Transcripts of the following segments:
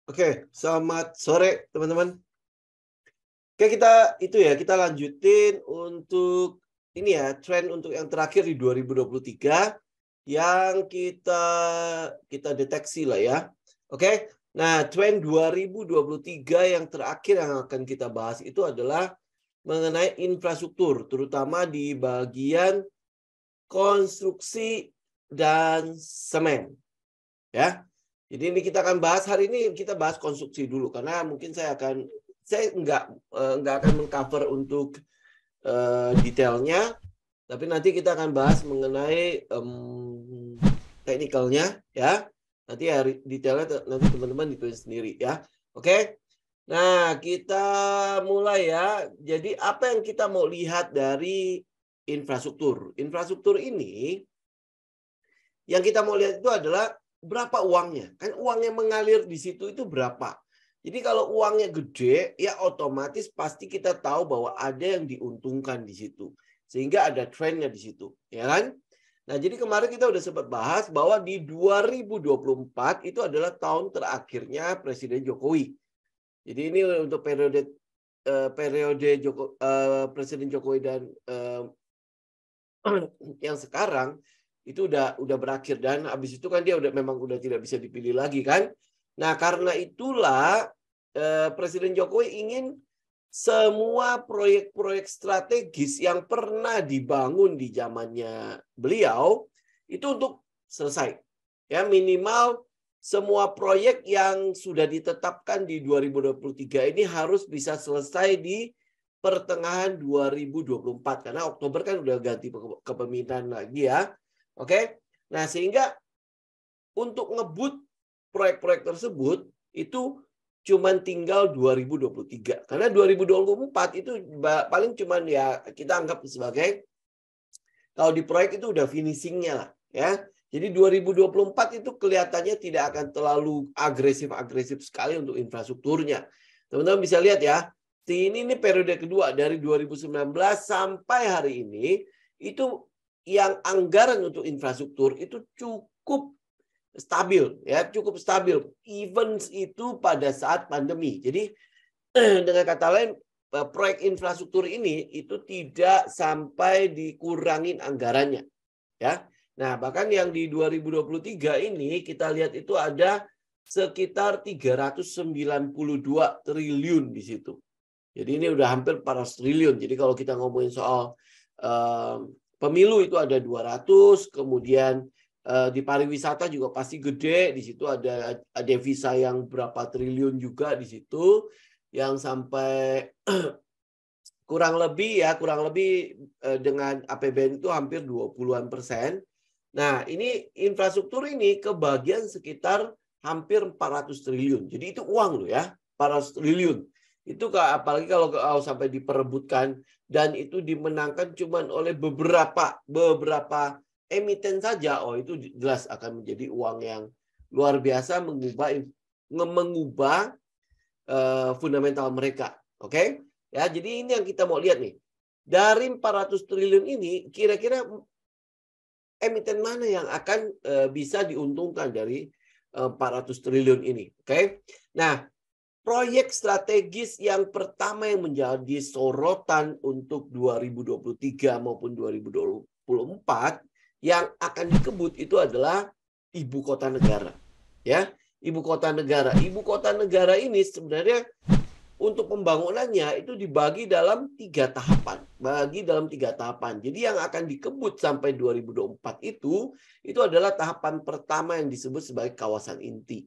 Oke, selamat sore teman-teman. Oke, kita lanjutin untuk ini ya, tren untuk yang terakhir di 2023 yang kita deteksi lah ya. Oke. Nah, tren 2023 yang terakhir yang akan kita bahas itu adalah mengenai infrastruktur, terutama di bagian konstruksi dan semen, ya. Jadi ini kita akan bahas hari ini, kita bahas konstruksi dulu karena mungkin saya nggak akan mengcover untuk detailnya, tapi nanti kita akan bahas mengenai teknikalnya ya. Nanti detailnya nanti teman-teman ditulis sendiri ya. Oke. Nah, kita mulai ya. Jadi apa yang kita mau lihat dari infrastruktur? Infrastruktur ini yang kita mau lihat itu adalah berapa uangnya. Kan uang yang mengalir di situ itu berapa. Jadi kalau uangnya gede, ya otomatis pasti kita tahu bahwa ada yang diuntungkan di situ. Sehingga ada trennya di situ. Ya kan? Nah, jadi kemarin kita udah sempat bahas bahwa di 2024 itu adalah tahun terakhirnya Presiden Jokowi. Jadi ini untuk periode Presiden Jokowi dan yang sekarang itu udah berakhir, dan habis itu kan dia memang udah tidak bisa dipilih lagi kan. Nah, karena itulah Presiden Jokowi ingin semua proyek-proyek strategis yang pernah dibangun di zamannya beliau itu untuk selesai. Ya, minimal semua proyek yang sudah ditetapkan di 2023 ini harus bisa selesai di pertengahan 2024 karena Oktober kan udah ganti kepemimpinan lagi ya. Oke. Nah, sehingga untuk ngebut proyek-proyek tersebut itu cuman tinggal 2023. Karena 2024 itu paling cuman ya kita anggap sebagai kalau di proyek itu udah finishingnya lah ya. Jadi 2024 itu kelihatannya tidak akan terlalu agresif sekali untuk infrastrukturnya. Teman-teman bisa lihat ya. Ini periode kedua dari 2019 sampai hari ini itu yang anggaran untuk infrastruktur itu cukup stabil ya, cukup stabil. Even itu pada saat pandemi. Jadi dengan kata lain proyek infrastruktur ini itu tidak sampai dikurangin anggarannya ya. Nah, bahkan yang di 2023 ini kita lihat itu ada sekitar 392 triliun di situ. Jadi ini udah hampir 400 triliun. Jadi kalau kita ngomongin soal pemilu itu ada 200, kemudian di pariwisata juga pasti gede, di situ ada devisa yang berapa triliun juga di situ, yang sampai kurang lebih dengan APBN itu hampir 20-an%. Nah, ini infrastruktur ini kebagian sekitar hampir 400 triliun. Jadi itu uang loh ya, 400 triliun. Itu apalagi kalau sampai diperebutkan dan itu dimenangkan cuman oleh beberapa emiten saja, oh itu jelas akan menjadi uang yang luar biasa mengubah fundamental mereka. Oke? Ya, jadi ini yang kita mau lihat nih. Dari 400 triliun ini kira-kira emiten mana yang akan bisa diuntungkan dari 400 triliun ini. Oke? Nah, proyek strategis yang pertama yang menjadi sorotan untuk 2023 maupun 2024 yang akan dikebut itu adalah ibu kota negara. Ya, ibu kota negara. Ibu kota negara ini sebenarnya untuk pembangunannya itu dibagi dalam 3 tahapan. Jadi yang akan dikebut sampai 2024 itu adalah tahapan pertama yang disebut sebagai kawasan inti.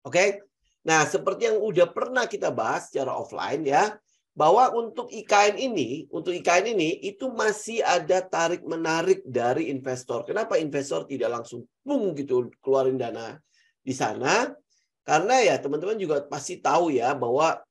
Oke? Nah, seperti yang udah pernah kita bahas secara offline ya, bahwa untuk IKN ini itu masih ada tarik-menarik dari investor. Kenapa investor tidak langsung gitu keluarin dana di sana? Karena ya teman-teman juga pasti tahu ya bahwa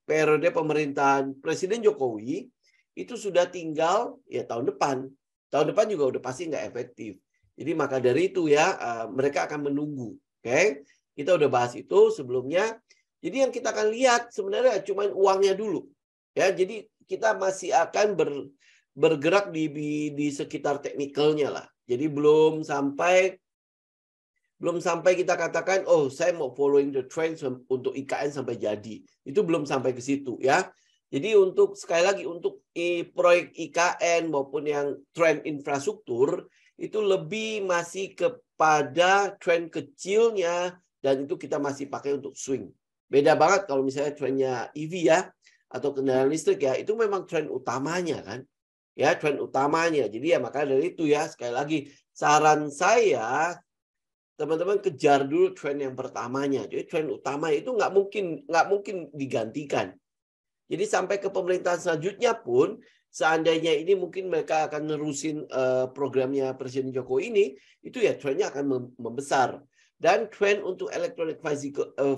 periode pemerintahan Presiden Jokowi itu sudah tinggal ya tahun depan. Tahun depan juga udah pasti nggak efektif. Jadi maka dari itu ya mereka akan menunggu. Oke? Kita udah bahas itu sebelumnya. Jadi yang kita akan lihat sebenarnya cuma uangnya dulu. Ya, jadi kita masih akan bergerak di sekitar teknikalnya lah. Jadi belum sampai Belum sampai kita katakan, oh saya mau following the trend untuk IKN sampai jadi. Itu belum sampai ke situ ya. Jadi untuk sekali lagi untuk proyek IKN maupun yang tren infrastruktur itu lebih masih kepada tren kecilnya dan itu kita masih pakai untuk swing. Beda banget kalau misalnya trennya EV ya atau kendaraan listrik ya, itu memang tren utamanya kan. Ya, tren utamanya. Jadi ya makanya dari itu ya sekali lagi saran saya teman-teman kejar dulu tren yang pertamanya. Jadi tren utama itu nggak mungkin digantikan. Jadi sampai ke pemerintahan selanjutnya pun, seandainya ini mungkin mereka akan nerusin programnya Presiden Jokowi ini, itu ya trennya akan membesar. Dan tren untuk electronic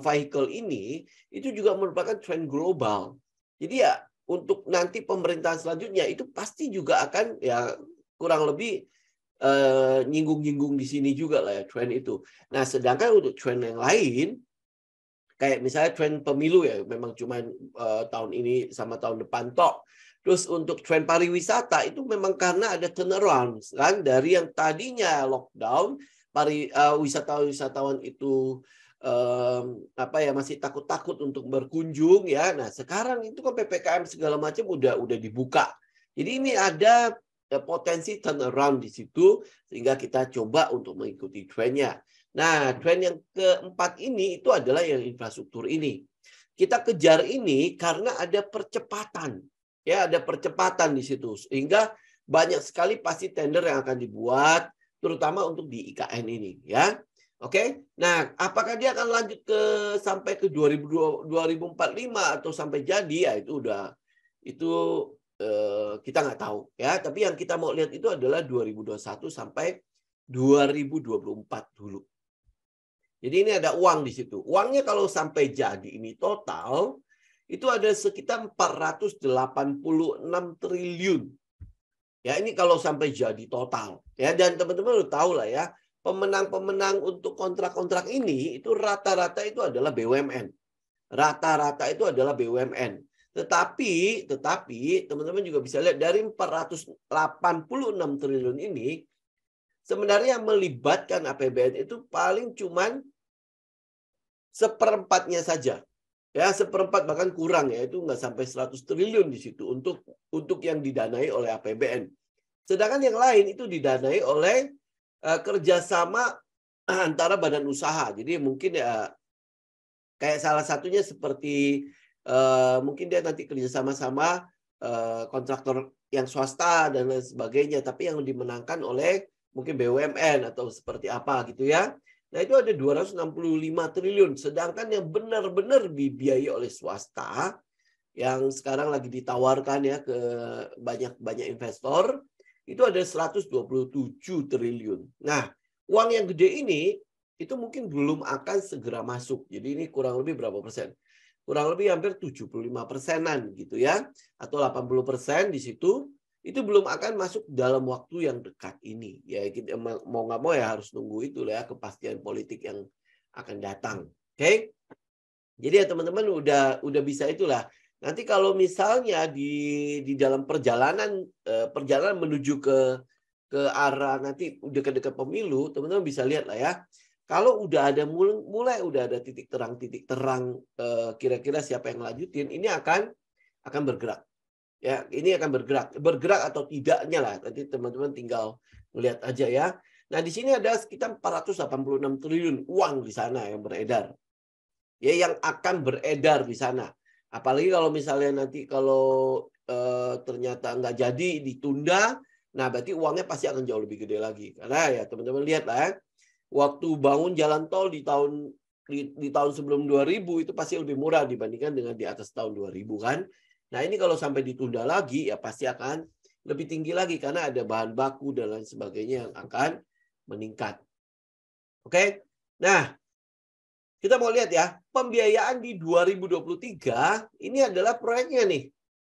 vehicle ini, itu juga merupakan tren global. Jadi ya untuk nanti pemerintahan selanjutnya, itu pasti juga akan ya kurang lebih nyinggung-nyinggung di sini juga lah ya tren itu. Nah sedangkan untuk tren yang lain, kayak misalnya tren pemilu ya memang cuma tahun ini sama tahun depan tok. Terus untuk tren pariwisata itu memang karena ada turnaround kan dari yang tadinya lockdown, wisatawan itu masih takut-takut untuk berkunjung ya. Nah, sekarang itu kan PPKM segala macam udah dibuka. Jadi ini ada potensi turnaround di situ sehingga kita coba untuk mengikuti trennya. Nah, tren yang keempat ini itu adalah yang infrastruktur ini. Kita kejar ini karena ada percepatan. Ya, ada percepatan di situ. Sehingga banyak sekali pasti tender yang akan dibuat, terutama untuk di IKN ini. Ya, oke. Nah, apakah dia akan lanjut sampai ke 2045 atau sampai jadi? Ya, itu kita nggak tahu. Ya, tapi yang kita mau lihat itu adalah 2021 sampai 2024 dulu. Jadi ini ada uang di situ. Uangnya kalau sampai jadi ini total, itu ada sekitar 486 triliun. Ya ini kalau sampai jadi total. Ya dan teman-teman udah tahu lah ya, pemenang-pemenang untuk kontrak-kontrak ini itu rata-rata itu adalah BUMN. Rata-rata itu adalah BUMN. Tetapi teman-teman juga bisa lihat dari 486 triliun ini, sebenarnya yang melibatkan APBN itu paling cuman seperempatnya saja. Ya, seperempat bahkan kurang ya, itu nggak sampai 100 triliun di situ untuk yang didanai oleh APBN. Sedangkan yang lain itu didanai oleh kerjasama antara badan usaha. Jadi mungkin ya kayak salah satunya seperti mungkin dia nanti kerjasama sama kontraktor yang swasta dan lain sebagainya, tapi yang dimenangkan oleh mungkin BUMN atau seperti apa gitu ya. Nah itu ada 265 triliun. Sedangkan yang benar-benar dibiayai oleh swasta, yang sekarang lagi ditawarkan ya ke banyak investor, itu ada 127 triliun. Nah uang yang gede ini, itu mungkin belum akan segera masuk. Jadi ini kurang lebih berapa persen? Kurang lebih hampir 75%-an gitu ya. Atau 80% di situ. Itu belum akan masuk dalam waktu yang dekat ini. Ya kita mau nggak mau ya harus nunggu itu ya kepastian politik yang akan datang. Oke? Jadi ya teman-teman udah bisa itulah. Nanti kalau misalnya di dalam perjalanan menuju ke arah nanti udah dekat pemilu, teman-teman bisa lihat lah ya. Kalau udah ada mulai udah ada titik terang kira-kira siapa yang lanjutin, ini akan bergerak. Ya, ini akan bergerak atau tidaknya lah. Nanti teman-teman tinggal melihat aja ya. Nah, di sini ada sekitar 486 triliun uang di sana yang beredar. Ya, yang akan beredar di sana. Apalagi kalau misalnya nanti kalau ternyata nggak jadi ditunda, nah berarti uangnya pasti akan jauh lebih gede lagi. Karena ya teman-teman lihat lah ya, waktu bangun jalan tol di tahun sebelum 2000 itu pasti lebih murah dibandingkan dengan di atas tahun 2000 kan. Nah ini kalau sampai ditunda lagi ya pasti akan lebih tinggi lagi karena ada bahan baku dan lain sebagainya yang akan meningkat. Oke, nah kita mau lihat ya pembiayaan di 2023 ini adalah proyeknya nih.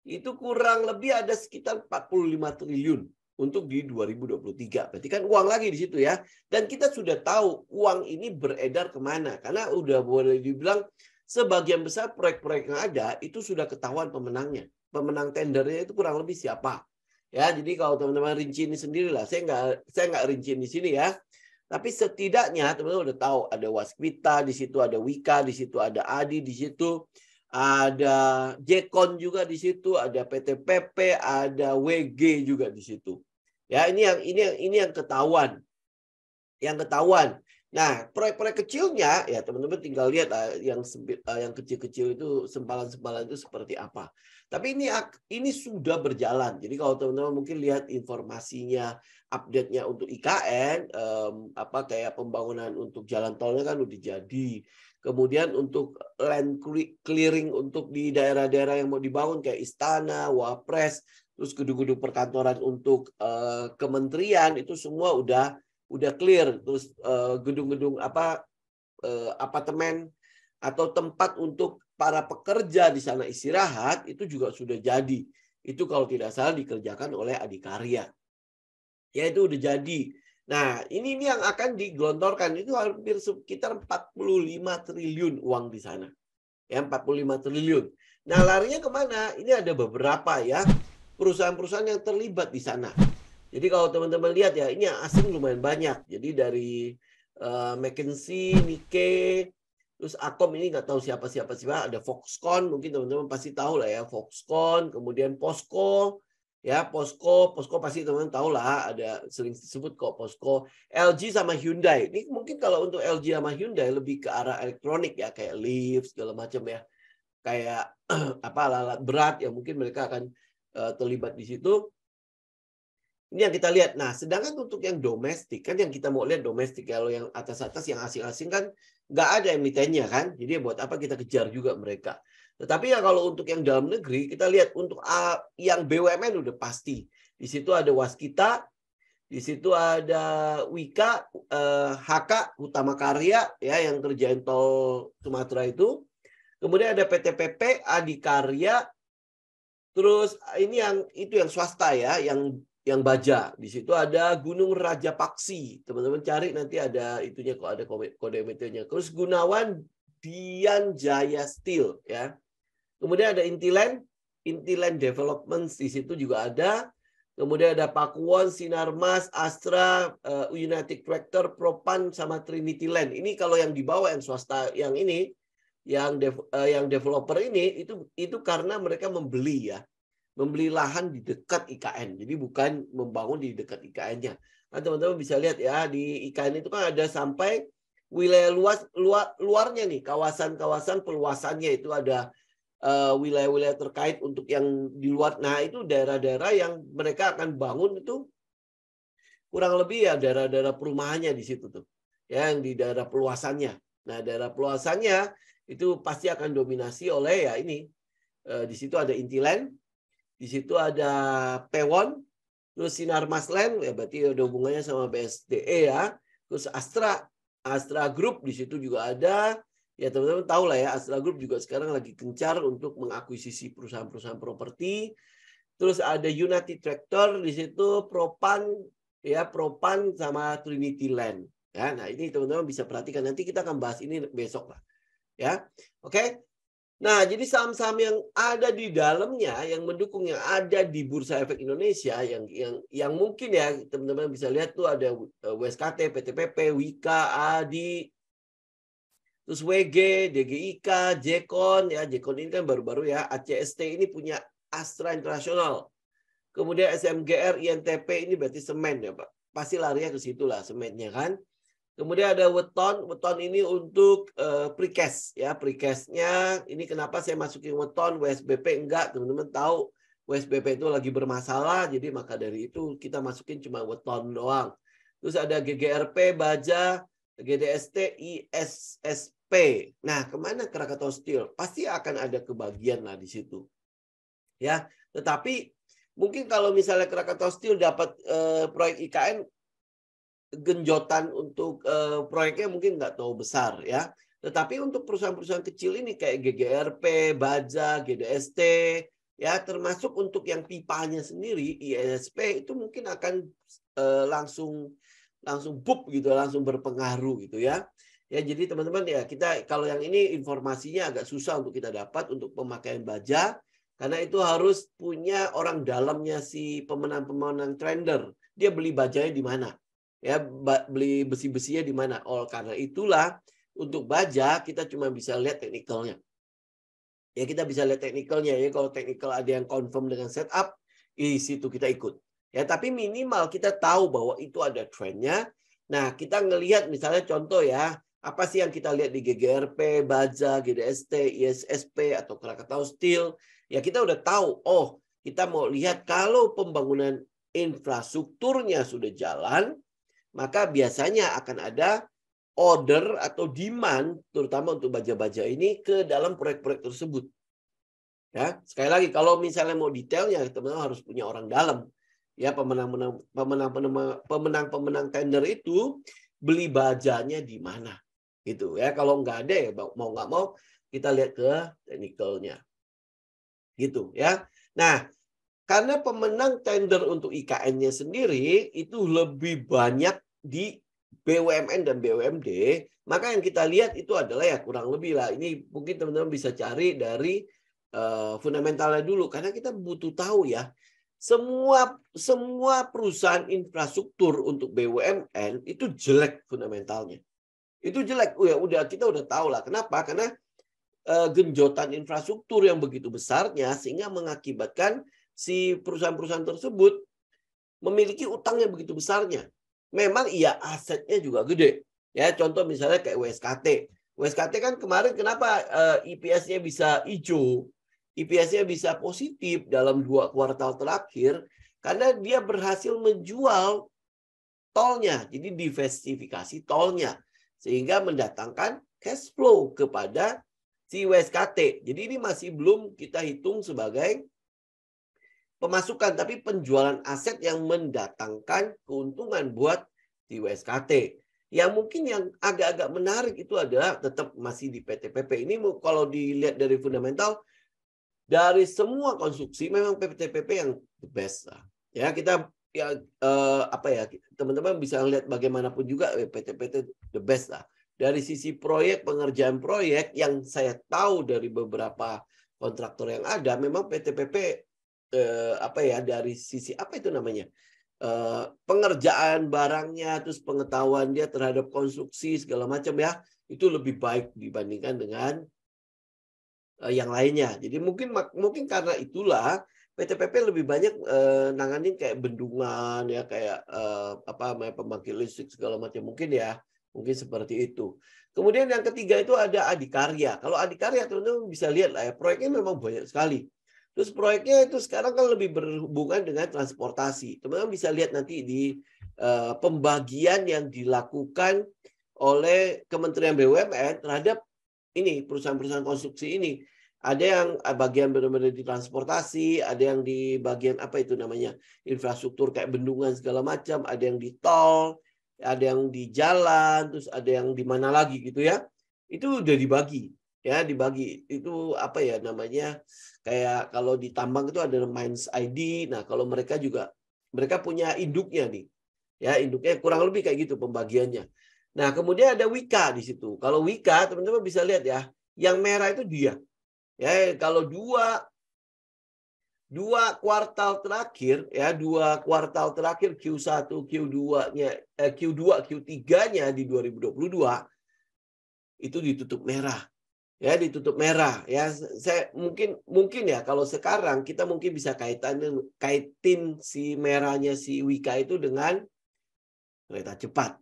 Itu kurang lebih ada sekitar 45 triliun untuk di 2023. Berarti kan uang lagi di situ ya. Dan kita sudah tahu uang ini beredar kemana. Karena udah boleh dibilang sebagian besar proyek-proyek yang ada itu sudah ketahuan pemenangnya. Pemenang tendernya itu kurang lebih siapa. Ya, jadi kalau teman-teman rinciin sendiri lah. Saya nggak rinciin di sini ya. Tapi setidaknya teman-teman udah tahu ada Waskita, di situ ada Wika, di situ ada Adi, di situ ada Jekon juga di situ, ada PTPP, ada WG juga di situ. Ya, ini yang ketahuan. Yang ketahuan. Nah, proyek-proyek kecilnya ya teman-teman tinggal lihat yang kecil-kecil itu sempalan-sempalan itu seperti apa. Tapi ini sudah berjalan. Jadi kalau teman-teman mungkin lihat informasinya, update-nya untuk IKN, kayak pembangunan untuk jalan tolnya kan udah jadi. Kemudian untuk land clearing untuk di daerah-daerah yang mau dibangun kayak istana, Wapres, terus gedung-gedung perkantoran untuk kementerian itu semua udah clear. Terus gedung-gedung apartemen atau tempat untuk para pekerja di sana istirahat itu juga sudah jadi. Itu kalau tidak salah dikerjakan oleh Adikarya. Ya itu udah jadi. Nah, ini yang akan digelontorkan itu hampir sekitar 45 triliun uang di sana. Ya, 45 triliun. Nah, larinya kemana? Ini ada beberapa ya perusahaan-perusahaan yang terlibat di sana. Jadi kalau teman-teman lihat ya, ini yang asing lumayan banyak. Jadi dari McKinsey, Nikkei, terus Akom ini nggak tahu siapa. Ada Foxconn, mungkin teman-teman pasti tahu lah ya, Foxconn, kemudian Posco, ya Posco pasti teman-teman tahu lah, ada sering disebut kok Posco, LG sama Hyundai. Ini mungkin kalau untuk LG sama Hyundai lebih ke arah elektronik ya, kayak lift segala macam ya, kayak alat berat ya mungkin mereka akan terlibat di situ. Ini yang kita lihat. Nah, sedangkan untuk yang domestik, kan yang kita mau lihat domestik. Kalau yang atas-atas, yang asing-asing kan nggak ada emitennya kan. Jadi buat apa kita kejar juga mereka. Tetapi ya kalau untuk yang dalam negeri, kita lihat untuk yang BUMN udah pasti. Di situ ada Waskita, di situ ada Wika, HK, Utama Karya, ya yang kerjain tol Sumatera itu. Kemudian ada PTPP, Adikarya. Terus ini yang swasta ya, yang baja. Di situ ada Gunung Rajapaksi. Teman-teman cari nanti ada itunya kok, ada kode emitennya. Terus Gunawan Dian Jaya Steel ya. Kemudian ada Intiland Development di situ juga ada. Kemudian ada Pakuwon, Sinarmas, Astra, United Tractor, Propan sama Trinity Land. Ini kalau yang dibawa yang swasta yang ini yang developer ini itu karena mereka membeli lahan di dekat IKN. Jadi bukan membangun di dekat IKN-nya. Nah, teman-teman bisa lihat ya, di IKN itu kan ada sampai wilayah luarnya nih, kawasan-kawasan perluasannya itu ada wilayah-wilayah terkait untuk yang di luar. Nah, itu daerah-daerah yang mereka akan bangun itu kurang lebih ya daerah-daerah perumahannya di situ tuh. Ya, yang di daerah perluasannya. Nah, daerah perluasannya itu pasti akan dominasi oleh ya ini. Di situ ada Intiland, di situ ada Pewon, terus Sinarmas Land, ya berarti ada hubungannya sama BSDE ya. Terus Astra Group di situ juga ada. Ya teman-teman tahu lah ya, Astra Group juga sekarang lagi gencar untuk mengakuisisi perusahaan-perusahaan properti. Terus ada United Tractor di situ, Propan sama Trinity Land. Ya, nah ini teman-teman bisa perhatikan, nanti kita akan bahas ini besok lah. Ya, oke. Nah, jadi saham-saham yang ada di dalamnya, yang mendukung, yang ada di Bursa Efek Indonesia, yang mungkin ya teman-teman bisa lihat tuh ada WSKT, PTPP, Wika, Adi, terus WG, DGIK, Jekon, ya Jekon ini kan baru-baru ya, ACST ini punya Astra International, kemudian SMGR, INTP ini berarti semen ya Pak, pasti larinya ke situ lah semennya kan. Kemudian ada Weton ini untuk precast ya, precastnya ini kenapa saya masukin Weton, WSBP enggak, teman-teman tahu WSBP itu lagi bermasalah, jadi maka dari itu kita masukin cuma Weton doang. Terus ada GGRP, Baja, GDST, ISSP. Nah, kemana Krakatau Steel? Pasti akan ada kebagian lah di situ. Ya, tetapi mungkin kalau misalnya Krakatau Steel dapat proyek IKN, genjotan untuk proyeknya mungkin nggak terlalu besar ya. Tetapi untuk perusahaan-perusahaan kecil ini kayak GGRP, Baja, GDST, ya termasuk untuk yang pipanya sendiri, ISP itu mungkin akan langsung boom gitu, langsung berpengaruh gitu ya. Ya jadi teman-teman ya kita kalau yang ini informasinya agak susah untuk kita dapat untuk pemakaian Baja karena itu harus punya orang dalamnya si pemenang-pemenang trader. Dia beli bajanya di mana? Ya, beli besi-besinya di mana? Oh, karena itulah untuk baja kita cuma bisa lihat teknikalnya. Ya, kita bisa lihat teknikalnya ya. Kalau teknikal ada yang confirm dengan setup, di situ kita ikut. Ya, tapi minimal kita tahu bahwa itu ada trennya. Nah, kita ngelihat misalnya contoh ya, apa sih yang kita lihat di GGRP, Baja, GDST, ISSP atau Krakatau Steel? Ya, kita udah tahu. Oh, kita mau lihat kalau pembangunan infrastrukturnya sudah jalan, maka biasanya akan ada order atau demand terutama untuk baja-baja ini ke dalam proyek-proyek tersebut. Ya, sekali lagi kalau misalnya mau detailnya teman-teman harus punya orang dalam. Ya, pemenang tender itu beli bajanya di mana. Gitu ya. Kalau nggak ada ya mau nggak mau kita lihat ke teknikalnya. Gitu ya. Nah, karena pemenang tender untuk IKN-nya sendiri itu lebih banyak di BUMN dan BUMD, maka yang kita lihat itu adalah ya kurang lebih lah. Ini mungkin teman-teman bisa cari dari fundamentalnya dulu, karena kita butuh tahu ya. Semua perusahaan infrastruktur untuk BUMN itu jelek fundamentalnya. Itu jelek. Kita udah tahu lah. Kenapa? Karena genjotan infrastruktur yang begitu besarnya sehingga mengakibatkan si perusahaan-perusahaan tersebut memiliki utang yang begitu besarnya. Memang iya asetnya juga gede. Ya, contoh misalnya kayak WSKT. WSKT kan kemarin kenapa EPS-nya bisa hijau? EPS-nya bisa positif dalam 2 kuartal terakhir karena dia berhasil menjual tolnya. Jadi diversifikasi tolnya sehingga mendatangkan cash flow kepada si WSKT. Jadi ini masih belum kita hitung sebagai pemasukan, tapi penjualan aset yang mendatangkan keuntungan buat di WSKT. Yang mungkin yang agak-agak menarik itu adalah tetap masih di PTPP. Ini kalau dilihat dari fundamental, dari semua konstruksi memang PTPP yang the best lah. Ya, kita ya teman-teman bisa lihat bagaimanapun juga PTPP the best lah. Dari sisi proyek, pengerjaan proyek yang saya tahu dari beberapa kontraktor yang ada, memang PTPP dari sisi apa itu namanya, pengerjaan barangnya, terus pengetahuan dia terhadap konstruksi segala macam ya, itu lebih baik dibandingkan dengan yang lainnya. Jadi mungkin karena itulah PTPP lebih banyak nanganin kayak bendungan ya, kayak pembangkit listrik segala macam mungkin ya, mungkin seperti itu. Kemudian yang ketiga itu ada adikarya. Kalau adikarya teman-teman bisa lihat lah ya, proyeknya memang banyak sekali. Terus proyeknya itu sekarang kan lebih berhubungan dengan transportasi. Teman-teman bisa lihat nanti di pembagian yang dilakukan oleh Kementerian BUMN terhadap ini perusahaan-perusahaan konstruksi ini. Ada yang bagian benar-benar di transportasi, ada yang di bagian apa itu namanya infrastruktur kayak bendungan segala macam, ada yang di tol, ada yang di jalan, terus ada yang di mana lagi gitu ya. Itu udah dibagi. Ya, dibagi. Itu apa ya namanya? Kayak kalau di tambang itu ada Mines ID. Nah, kalau mereka punya induknya nih. Ya, induknya kurang lebih kayak gitu pembagiannya. Nah, kemudian ada Wika di situ. Kalau Wika, teman-teman bisa lihat ya, yang merah itu dia. Ya, kalau dua kuartal terakhir ya, 2 kuartal terakhir Q1, Q2-nya Q2, Q3-nya di 2022 itu ditutup merah. Ya, ditutup merah ya. Saya mungkin ya kalau sekarang kita mungkin bisa kaitin si merahnya si Wika itu dengan kereta cepat.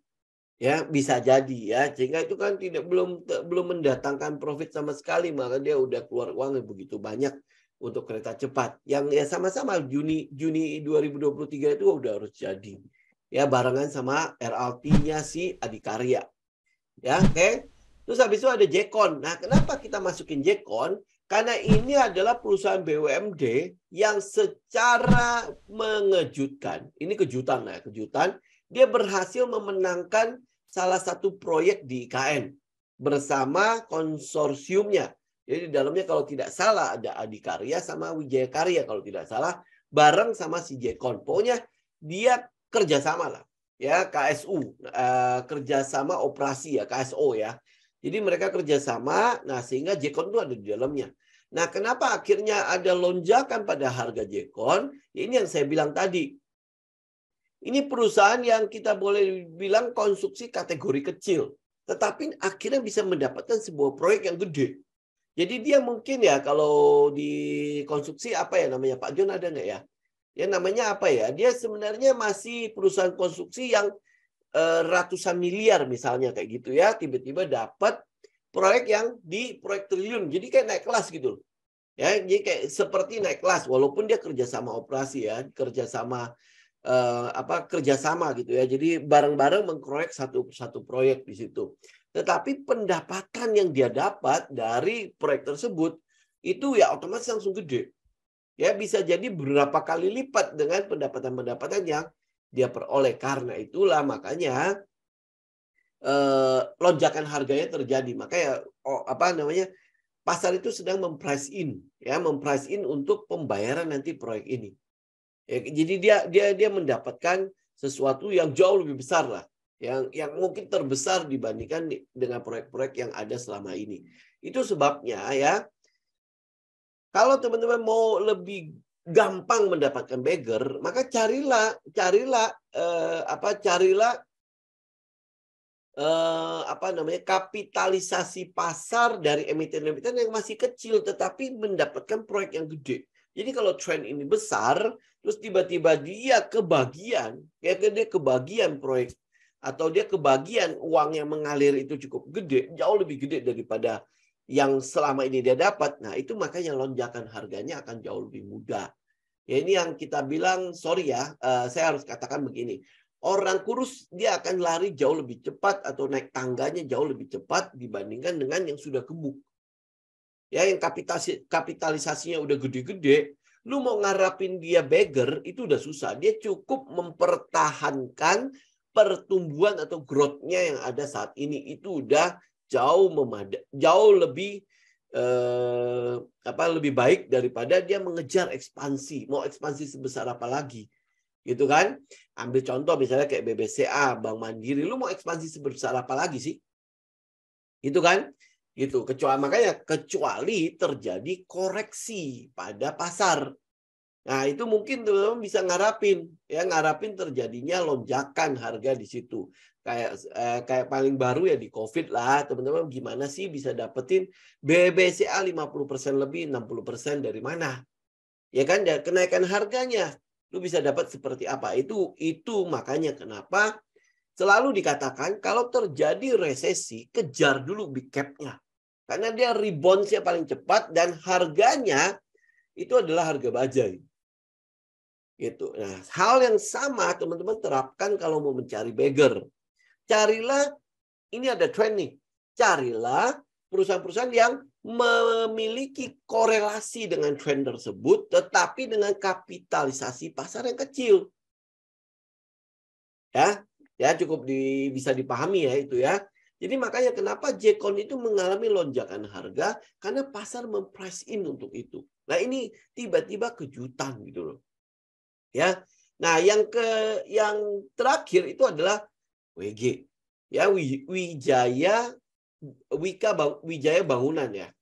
Ya, bisa jadi ya. Sehingga itu kan belum mendatangkan profit sama sekali, maka dia udah keluar uang yang begitu banyak untuk kereta cepat. Yang ya sama-sama Juni 2023 itu udah harus jadi. Ya, barengan sama RLT-nya si Adikarya. Ya, oke. Terus habis itu ada Jekon. Nah, kenapa kita masukin Jekon? Karena ini adalah perusahaan BUMD yang secara mengejutkan, ini kejutan lah, kejutan, dia berhasil memenangkan salah satu proyek di IKN bersama konsorsiumnya. Jadi di dalamnya kalau tidak salah ada Adikarya sama Wijaya Karya kalau tidak salah, bareng sama si Jekon. Pokoknya dia kerjasama lah. Ya, KSU, kerjasama operasi ya, KSO ya. Jadi mereka kerjasama, nah sehingga Jekon itu ada di dalamnya. Nah, kenapa akhirnya ada lonjakan pada harga Jekon? Ini yang saya bilang tadi. Ini perusahaan yang kita boleh bilang konstruksi kategori kecil, tetapi akhirnya bisa mendapatkan sebuah proyek yang gede. Jadi dia mungkin ya kalau di konstruksi apa ya namanya, Pak John ada nggak ya? Ya namanya apa ya? Dia sebenarnya masih perusahaan konstruksi yang ratusan miliar misalnya kayak gitu ya. Tiba-tiba dapat proyek yang di proyek triliun. Jadi kayak naik kelas gitu. Ya, jadi kayak seperti naik kelas walaupun dia kerjasama operasi ya, kerjasama kerjasama gitu ya. Jadi bareng-bareng mengproyek satu proyek di situ. Tetapi pendapatan yang dia dapat dari proyek tersebut itu ya otomatis langsung gede. Ya bisa jadi berapa kali lipat dengan pendapatan-pendapatan yang dia peroleh. Karena itulah makanya lonjakan harganya terjadi. Makanya pasar itu sedang memprice in untuk pembayaran nanti proyek ini. Ya, jadi dia mendapatkan sesuatu yang jauh lebih besar lah, yang mungkin terbesar dibandingkan dengan proyek-proyek yang ada selama ini. Itu sebabnya ya, kalau teman-teman mau lebih gampang mendapatkan bagger, maka carilah kapitalisasi pasar dari emiten-emiten yang masih kecil tetapi mendapatkan proyek yang gede. Jadi kalau tren ini besar, terus tiba-tiba dia kebagian proyek atau dia kebagian uang yang mengalir itu cukup gede, jauh lebih gede daripada yang selama ini dia dapat. Nah, itu makanya lonjakan harganya akan jauh lebih mudah. Ya ini yang kita bilang, sorry ya, saya harus katakan begini. Orang kurus dia akan lari jauh lebih cepat atau naik tangganya jauh lebih cepat dibandingkan dengan yang sudah gemuk. Ya, yang kapitalisasinya udah gede-gede, lu mau ngarapin dia beggar itu udah susah. Dia cukup mempertahankan pertumbuhan atau growth-nya yang ada saat ini itu udah jauh lebih lebih baik daripada dia mengejar ekspansi. Mau ekspansi sebesar apa lagi? Gitu kan? Ambil contoh misalnya kayak BBCA, Bank Mandiri, lu mau ekspansi sebesar apa lagi sih? Gitu kan? Gitu. Kecuali terjadi koreksi pada pasar. Nah, itu mungkin teman-teman bisa ngarapin terjadinya lonjakan harga di situ. Kayak paling baru ya di Covid lah, teman-teman gimana sih bisa dapetin BBCA 50% lebih, 60% dari mana? Ya kan, kenaikan harganya. Lu bisa dapat seperti apa? Itu makanya kenapa selalu dikatakan kalau terjadi resesi, kejar dulu big cap-nya. Karena dia rebound-nya paling cepat dan harganya itu adalah harga bajai. Gitu. Nah, hal yang sama teman-teman terapkan kalau mau mencari bagger. Carilah, ini ada trend nih. Carilah perusahaan-perusahaan yang memiliki korelasi dengan trend tersebut, tetapi dengan kapitalisasi pasar yang kecil. Ya cukup bisa dipahami ya itu ya. Jadi makanya kenapa Jekon itu mengalami lonjakan harga karena pasar memprice in untuk itu. Nah ini tiba-tiba kejutan gitu loh. Ya. Nah yang terakhir itu adalah WG. Ya Wijaya Bangunan ya.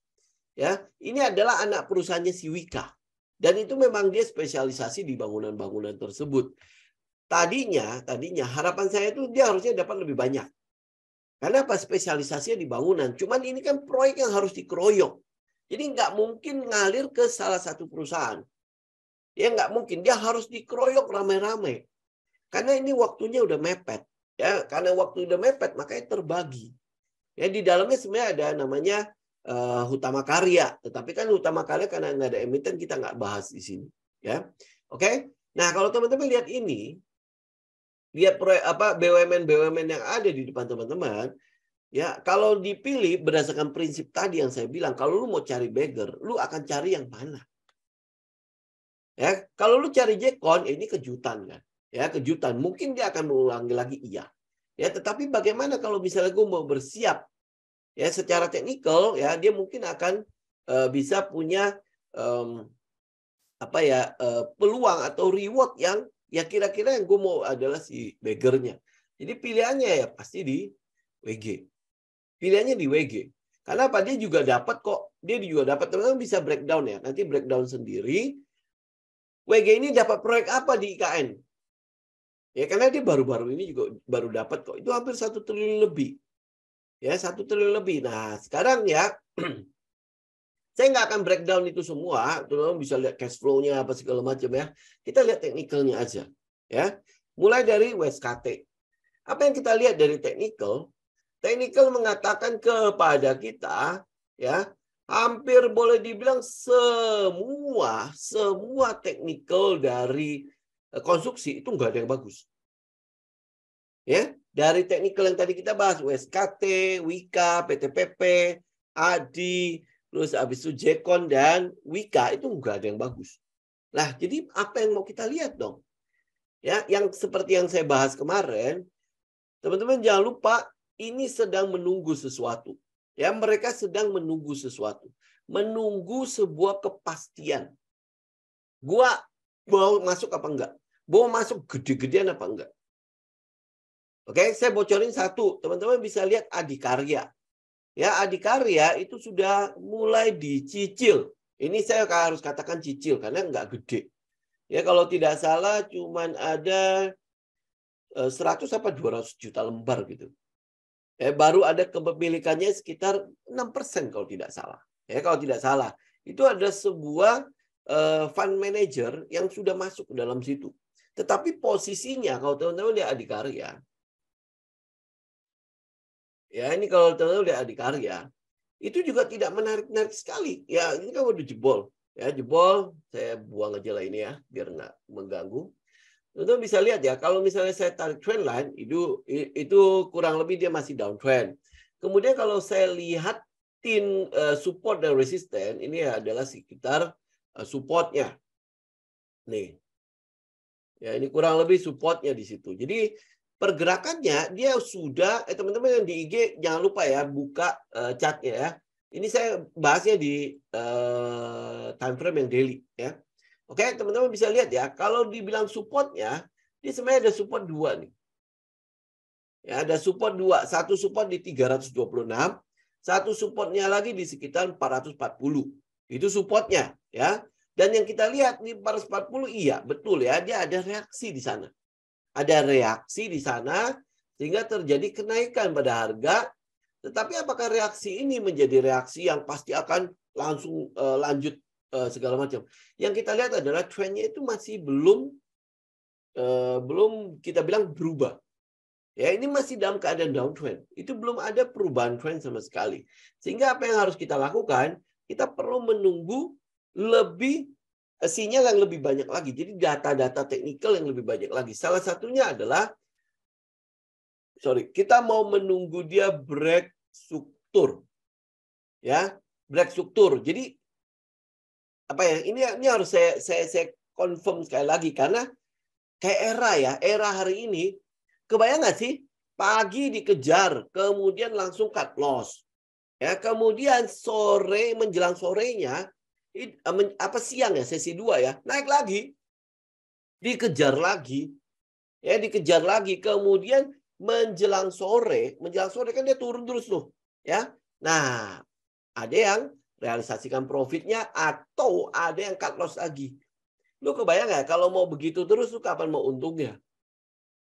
Ya, ini adalah anak perusahaannya si Wika. Dan itu memang dia spesialisasi di bangunan-bangunan tersebut. Tadinya harapan saya itu dia harusnya dapat lebih banyak. Karena apa? Spesialisasinya di bangunan. Cuman ini kan proyek yang harus dikeroyok. Jadi nggak mungkin ngalir ke salah satu perusahaan. Ya nggak mungkin. Dia harus dikeroyok ramai-ramai. Karena ini waktunya udah mepet. Ya, karena waktu udah mepet makanya terbagi. Ya di dalamnya sebenarnya ada namanya Hutama Karya. Tetapi kan Hutama Karya karena nggak ada emiten kita nggak bahas di sini. Ya, oke. Nah kalau teman-teman lihat ini, lihat proyek BUMN yang ada di depan teman-teman, ya kalau dipilih berdasarkan prinsip tadi yang saya bilang, kalau lu mau cari bagger, lu akan cari yang mana? Ya, kalau lu cari Jekon, ini kejutan kan? Ya kejutan, mungkin dia akan mengulangi lagi iya. Ya, tetapi bagaimana kalau misalnya gue mau bersiap? Ya, secara teknikal, ya dia mungkin akan bisa punya peluang atau reward yang ya kira-kira yang gue mau adalah si baggernya. Jadi pilihannya ya pasti di WG. Pilihannya di WG. Karena apa? Dia juga dapat kok. Dia juga dapat. Teman-teman bisa breakdown ya. Nanti breakdown sendiri. WG ini dapat proyek apa di IKN? Ya karena dia baru-baru ini juga baru dapat kok. Itu hampir 1 triliun lebih. Ya, 1 triliun lebih. Nah, sekarang ya saya nggak akan breakdown itu semua, teman-teman bisa lihat cash flow-nya apa segala macam ya. Kita lihat teknikalnya aja, ya. Mulai dari WSKT. Apa yang kita lihat dari teknikal? Teknikal mengatakan kepada kita, ya, hampir boleh dibilang semua teknikal dari konstruksi itu nggak ada yang bagus. Ya, dari teknikal yang tadi kita bahas, WSKT, Wika, PTPP, ADI, terus habis itu Jekon dan Wika itu nggak ada yang bagus. Nah, jadi apa yang mau kita lihat dong? Ya, yang seperti yang saya bahas kemarin, teman-teman jangan lupa ini sedang menunggu sesuatu. Ya, mereka sedang menunggu sesuatu. Menunggu sebuah kepastian. Gua mau masuk apa enggak? Mau masuk gede-gedean apa enggak? Oke, saya bocorin satu. Teman-teman bisa lihat Adikarya. Ya, Adikarya itu sudah mulai dicicil. Ini saya harus katakan cicil karena nggak gede. Ya, kalau tidak salah cuman ada 100 apa 200 juta lembar gitu. Baru ada kepemilikannya sekitar 6% kalau tidak salah. Ya, kalau tidak salah. Itu ada sebuah fund manager yang sudah masuk ke dalam situ. Tetapi posisinya kalau teman-teman lihat Adikarya, ya ini kalau teman-teman lihat Adikarya, itu juga tidak menarik-narik sekali. Ya, ini kan udah jebol. Ya, jebol, saya buang aja lah ini ya, biar nggak mengganggu. Teman-teman bisa lihat ya, kalau misalnya saya tarik trend line, itu kurang lebih dia masih downtrend. Kemudian kalau saya lihat support dan resisten, ini adalah sekitar supportnya. Nih, ya ini kurang lebih supportnya di situ. Jadi pergerakannya dia sudah, teman-teman yang di IG jangan lupa ya buka chartnya ya. Ini saya bahasnya di time frame yang daily ya. Oke, teman-teman bisa lihat ya, kalau dibilang supportnya, dia sebenarnya ada support 2 nih. Ya, ada support 2. Satu support di 326, satu supportnya lagi di sekitar 440. Itu supportnya ya. Dan yang kita lihat di 440 iya, betul ya, dia ada reaksi di sana. Ada reaksi di sana sehingga terjadi kenaikan pada harga. Tetapi apakah reaksi ini menjadi reaksi yang pasti akan langsung lanjut segala macam? Yang kita lihat adalah trennya itu masih belum kita bilang berubah. Ya, ini masih dalam keadaan downtrend. Itu belum ada perubahan trend sama sekali. Sehingga apa yang harus kita lakukan? Kita perlu menunggu lebih sinyal yang lebih banyak lagi. Jadi data-data teknikal yang lebih banyak lagi. Salah satunya adalah kita mau menunggu dia break struktur. Ya, break struktur. Jadi apa ya? Ini harus saya confirm sekali lagi karena kayak era hari ini, kebayang nggak sih? Pagi dikejar, kemudian langsung cut loss. Ya, kemudian sore menjelang sorenya, siang ya, sesi 2 ya, naik lagi. Dikejar lagi. Ya, dikejar lagi. Kemudian menjelang sore kan dia turun terus tuh. Ya. Nah, ada yang realisasikan profitnya atau ada yang cut loss lagi. Lu kebayang nggak kalau mau begitu terus lu kapan mau untungnya?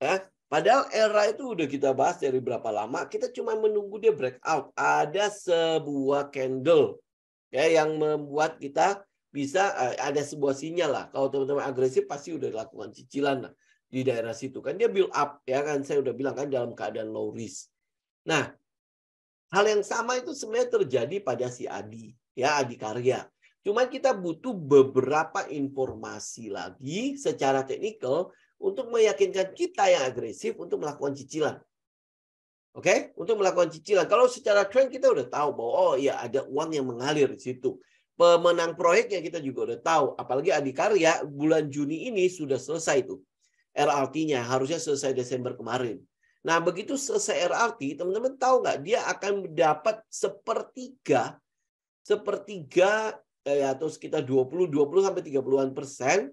Ya, padahal era itu udah kita bahas dari berapa lama, kita cuma menunggu dia breakout. Ada sebuah candle ya yang membuat kita bisa ada sebuah sinyal lah. Kalau teman-teman agresif pasti udah lakukan cicilan lah di daerah situ kan dia build up ya kan saya udah bilang kan dalam keadaan low risk. Nah, hal yang sama itu sebenarnya terjadi pada si Adi ya Adikarya. Cuman kita butuh beberapa informasi lagi secara teknikal untuk meyakinkan kita yang agresif untuk melakukan cicilan. Oke, untuk melakukan cicilan. Kalau secara trend kita udah tahu bahwa oh ya ada uang yang mengalir di situ. Pemenang proyeknya kita juga udah tahu. Apalagi Adikarya bulan Juni ini sudah selesai tuh. RRT-nya harusnya selesai Desember kemarin. Nah, begitu selesai RRT, teman-teman tahu nggak dia akan mendapat sepertiga atau sekitar 20 sampai 30%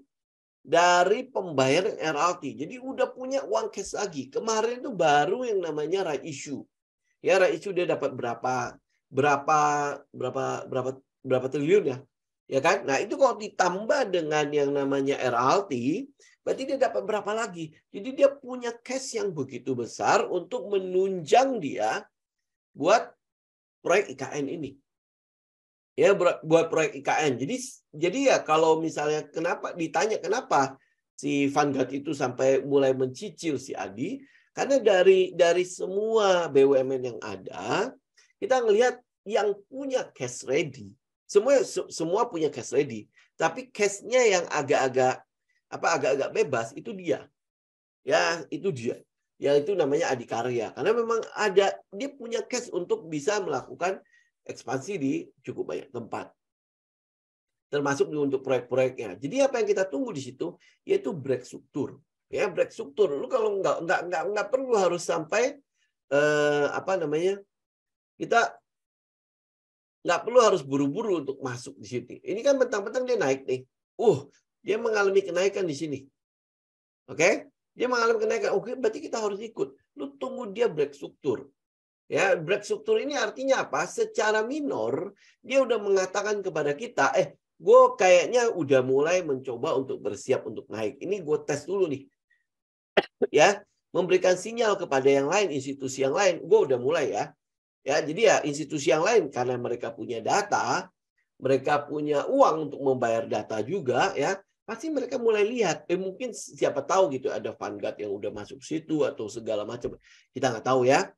dari pembayaran RRT. Jadi udah punya uang cash lagi. Kemarin itu baru yang namanya right issue. Ya, right issue dia dapat berapa triliun ya. Ya kan? Nah, itu kalau ditambah dengan yang namanya RRT, berarti dia dapat berapa lagi? Jadi dia punya cash yang begitu besar untuk menunjang dia buat proyek IKN ini. Ya, buat proyek IKN. Jadi ya kalau misalnya ditanya kenapa si Vanguard itu sampai mulai mencicil si Adi, karena dari semua BUMN yang ada, kita ngelihat yang punya cash ready. Semua punya cash ready, tapi cash-nya yang agak-agak bebas itu dia. Ya, itu dia. Ya, itu namanya adikarya. Karena memang dia punya cash untuk bisa melakukan ekspansi di cukup banyak tempat. Termasuk untuk proyek-proyeknya. Jadi apa yang kita tunggu di situ yaitu break struktur. Ya, break struktur. Lu kalau nggak perlu harus sampai kita nggak perlu harus buru-buru untuk masuk di sini. Ini kan bentang-bentang dia naik nih. Dia mengalami kenaikan di sini. Oke? Dia mengalami kenaikan. Oke, berarti kita harus ikut. Lu tunggu dia break struktur. Ya, break struktur ini artinya apa? Secara minor, dia udah mengatakan kepada kita, gue kayaknya udah mulai mencoba untuk bersiap untuk naik. Ini gue tes dulu nih. Ya, memberikan sinyal kepada yang lain, institusi yang lain. Gue udah mulai ya. Ya, jadi ya institusi yang lain karena mereka punya data, mereka punya uang untuk membayar data juga ya, pasti mereka mulai lihat. Mungkin siapa tahu gitu ada Vanguard yang udah masuk situ atau segala macam. Kita nggak tahu ya.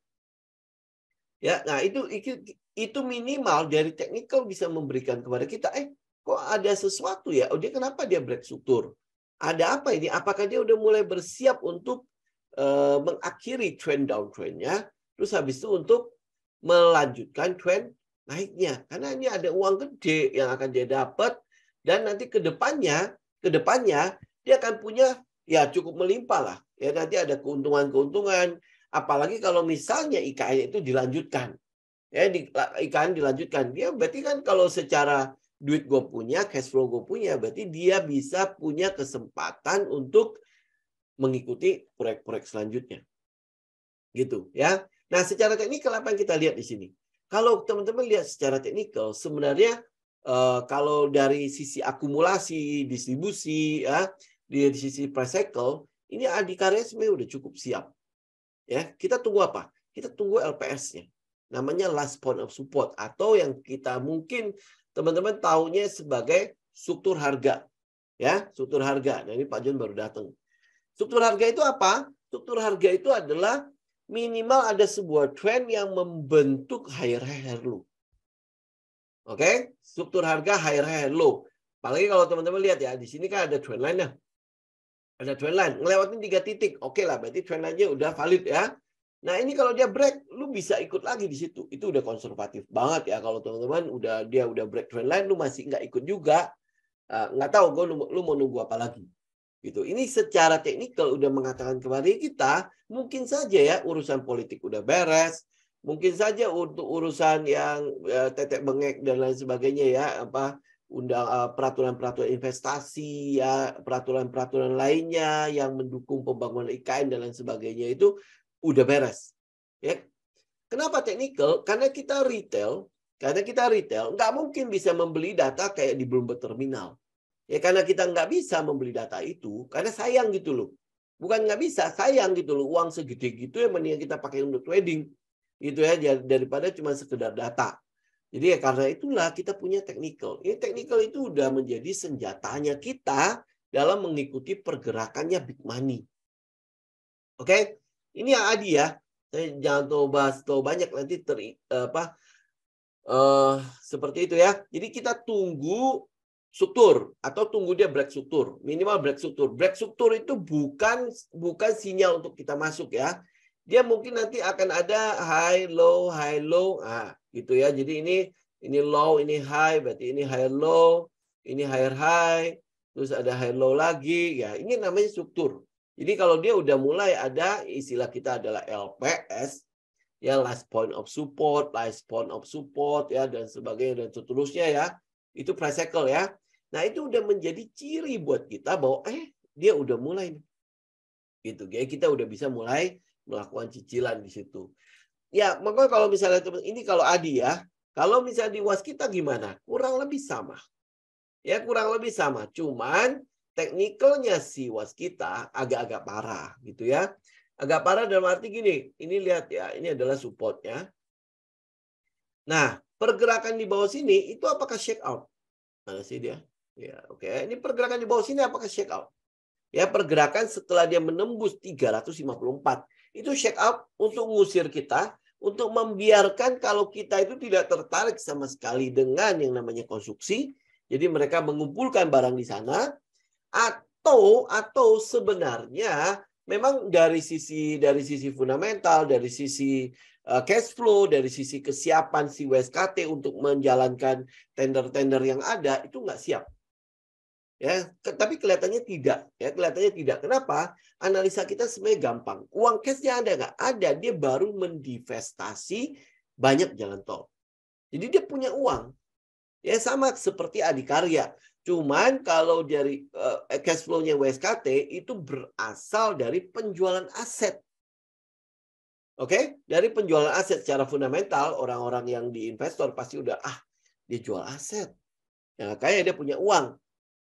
Ya, nah itu minimal dari teknikal bisa memberikan kepada kita, kok ada sesuatu ya? Dia kenapa dia break struktur? Ada apa ini? Apakah dia udah mulai bersiap untuk mengakhiri trend downtrend-nya? Terus habis itu untuk melanjutkan tren naiknya. Karena ini ada uang gede yang akan dia dapat dan nanti ke depannya dia akan punya ya cukup melimpah lah. Ya nanti ada keuntungan-keuntungan. Apalagi kalau misalnya IKN itu dilanjutkan. Ya IKN dilanjutkan. Dia berarti kan kalau secara duit gue punya, cash flow gue punya, berarti dia bisa punya kesempatan untuk mengikuti proyek-proyek selanjutnya. Gitu ya. Nah, secara teknikal apa yang kita lihat di sini? Kalau teman-teman lihat secara teknikal, sebenarnya kalau dari sisi akumulasi, distribusi, ya, di sisi price cycle, ini adikarya sebenarnya udah cukup siap. Ya, kita tunggu apa? Kita tunggu LPS-nya. Namanya last point of support atau yang kita mungkin teman-teman taunya sebagai struktur harga. Ya, struktur harga. Nah, ini Pak John baru datang. Struktur harga itu apa? Struktur harga itu adalah minimal ada sebuah trend yang membentuk higher low. Oke? Struktur harga higher low. Apalagi kalau teman-teman lihat ya, di sini kan ada trend line-nya. Ada trend line, ngelewatin 3 titik. Oke lah, berarti trend line-nya udah valid ya. Nah, ini kalau dia break, lu bisa ikut lagi di situ. Itu udah konservatif banget ya. Kalau teman-teman dia udah break trend line, lu masih nggak ikut juga. Nggak tahu, lu mau nunggu apa lagi. Gitu. Ini secara teknikal udah mengatakan kepada kita, mungkin saja ya urusan politik udah beres, mungkin saja untuk urusan yang tetek bengek dan lain sebagainya ya, peraturan-peraturan investasi ya, peraturan-peraturan lainnya yang mendukung pembangunan IKN dan lain sebagainya itu udah beres. Ya. Kenapa teknikal? Karena kita retail, nggak mungkin bisa membeli data kayak di Bloomberg Terminal. Ya karena kita nggak bisa membeli data itu, karena sayang gitu loh. Bukan nggak bisa, sayang gitu loh. Uang segede gitu ya mendingan kita pakai untuk trading. Gitu ya, daripada cuma sekedar data. Jadi ya karena itulah kita punya technical. Ini technical itu udah menjadi senjatanya kita dalam mengikuti pergerakannya big money. Oke? Ini yang Adi ya. Saya jangan bahas banyak nanti seperti itu ya. Jadi kita tunggu struktur atau tunggu dia break struktur, minimal break struktur. Break struktur itu bukan sinyal untuk kita masuk ya. Dia mungkin nanti akan ada high low, gitu ya. Jadi ini low, ini high, berarti ini high low, ini higher high, terus ada high low lagi ya. Ini namanya struktur. Jadi kalau dia udah mulai ada istilah kita adalah LPS ya, last point of support ya dan sebagainya dan seterusnya ya. Itu price cycle ya. Nah, itu udah menjadi ciri buat kita bahwa dia udah mulai nih. Gitu. Jadi kita udah bisa mulai melakukan cicilan di situ. Ya, maka kalau misalnya ini kalau Adi ya, kalau misalnya di Waskita gimana? Kurang lebih sama. Ya, kurang lebih sama. Cuman teknikalnya si Waskita agak-agak parah gitu ya. Agak parah dalam arti gini, ini lihat ya, ini adalah supportnya. Nah, pergerakan di bawah sini itu apakah shake out? Mana sih dia? Ya, oke. Ini pergerakan di bawah sini apakah shake out? Ya, pergerakan setelah dia menembus 354. Itu shake out untuk ngusir kita, untuk membiarkan kalau kita itu tidak tertarik sama sekali dengan yang namanya konstruksi. Jadi mereka mengumpulkan barang di sana, atau sebenarnya memang dari sisi fundamental, dari sisi cash flow, dari sisi kesiapan si WSKT untuk menjalankan tender-tender yang ada itu nggak siap. Ya, tapi kelihatannya tidak. Ya, kelihatannya tidak. Kenapa? Analisa kita sebenarnya gampang. Uang cashnya ada nggak? Ada. Dia baru mendivestasi banyak jalan tol. Jadi dia punya uang. Ya sama seperti Adikarya. Cuman kalau dari cash flow-nya WSKT itu berasal dari penjualan aset. Oke? Dari penjualan aset secara fundamental, orang-orang yang di investor pasti udah, dia jual aset. Ya, kayak dia punya uang.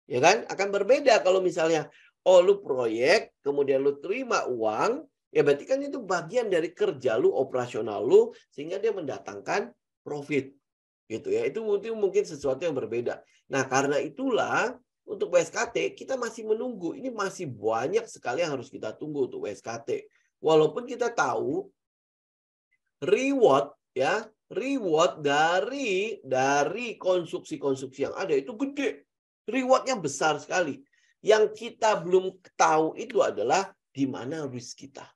Ya kan? Akan berbeda kalau misalnya, lu proyek, kemudian lu terima uang, ya berarti kan itu bagian dari kerja lu, operasional lu, sehingga dia mendatangkan profit. Gitu ya, itu mungkin sesuatu yang berbeda. Nah, karena itulah untuk WSKT kita masih menunggu. Ini masih banyak sekali yang harus kita tunggu untuk WSKT. Walaupun kita tahu reward dari konstruksi-konstruksi yang ada itu gede. Rewardnya besar sekali. Yang kita belum tahu itu adalah di mana risk kita.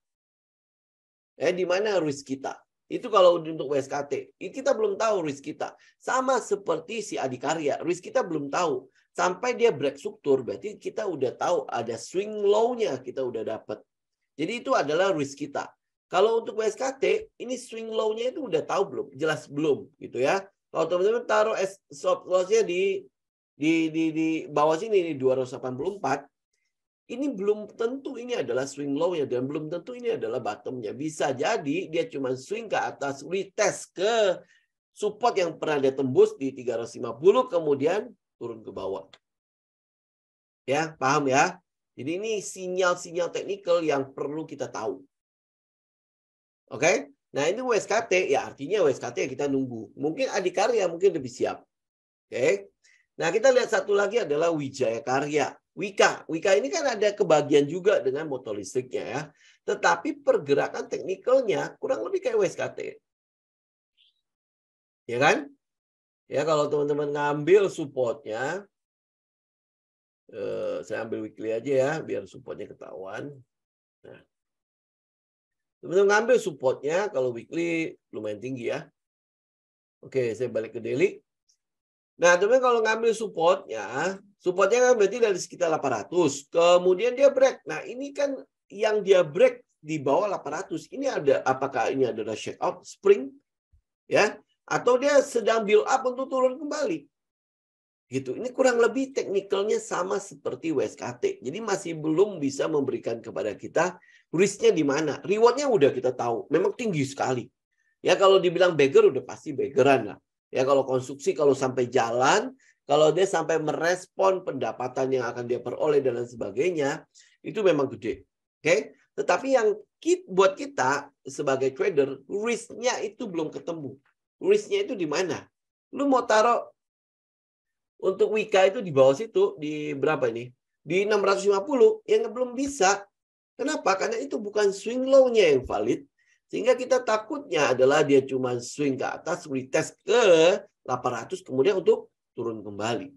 Di mana risk kita. Itu kalau untuk WSKT. Kita belum tahu risk kita. Sama seperti si Adikarya. Risk kita belum tahu. Sampai dia break struktur, berarti kita udah tahu ada swing low-nya kita udah dapat. Jadi itu adalah risk kita. Kalau untuk WSKT, ini swing low-nya itu udah tahu belum? Jelas belum gitu ya. Kalau teman-teman taruh stop loss-nya di bawah sini, di 284, ini belum tentu ini adalah swing low-nya dan belum tentu ini adalah bottom-nya. Bisa jadi dia cuma swing ke atas, retest ke support yang pernah dia tembus di 350, kemudian turun ke bawah. Ya, paham ya? Jadi ini sinyal-sinyal teknikal yang perlu kita tahu. Oke? Nah, ini WSKT, ya artinya WSKT kita nunggu. Mungkin Adikarya mungkin lebih siap. Oke? Nah, kita lihat satu lagi adalah Wijaya Karya. Wika ini kan ada kebagian juga dengan motor listriknya ya. Tetapi pergerakan teknikalnya kurang lebih kayak WSKT. Ya kan? Ya kalau teman-teman ngambil supportnya, saya ambil weekly aja ya, biar supportnya ketahuan. Nah, teman-teman ngambil supportnya, kalau weekly lumayan tinggi ya. Oke, saya balik ke daily. Nah, teman-teman kalau ngambil supportnya kan berarti dari sekitar 800. Kemudian dia break. Nah, ini kan yang dia break di bawah 800. Ini apakah ini adalah shake out, spring? Ya, atau dia sedang build up untuk turun kembali? Gitu. Ini kurang lebih teknikalnya sama seperti WSKT. Jadi masih belum bisa memberikan kepada kita risk-nya di mana. Reward-nya udah kita tahu. Memang tinggi sekali. Ya, kalau dibilang beggar udah pasti beggaran lah. Ya, kalau konstruksi, kalau sampai jalan, kalau dia sampai merespon pendapatan yang akan dia peroleh dan lain sebagainya, itu memang gede. Oke? Tetapi yang buat kita sebagai trader, risk-nya itu belum ketemu. Risk-nya itu di mana? Lu mau taruh untuk Wika itu di bawah situ, di berapa ini? Di 650, yang belum bisa. Kenapa? Karena itu bukan swing low-nya yang valid. Sehingga kita takutnya adalah dia cuma swing ke atas, retest ke 800, kemudian untuk turun kembali.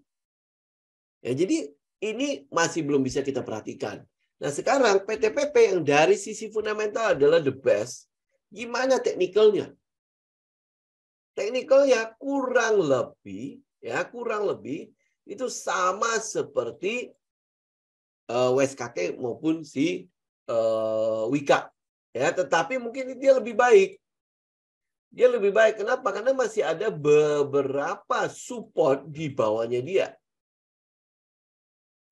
Ya, jadi ini masih belum bisa kita perhatikan. Nah sekarang PTPP yang dari sisi fundamental adalah the best. Gimana teknikalnya? Teknikalnya kurang lebih itu sama seperti WSKT maupun si Wika. Ya, tetapi mungkin dia lebih baik. Dia lebih baik. Kenapa? Karena masih ada beberapa support di bawahnya dia.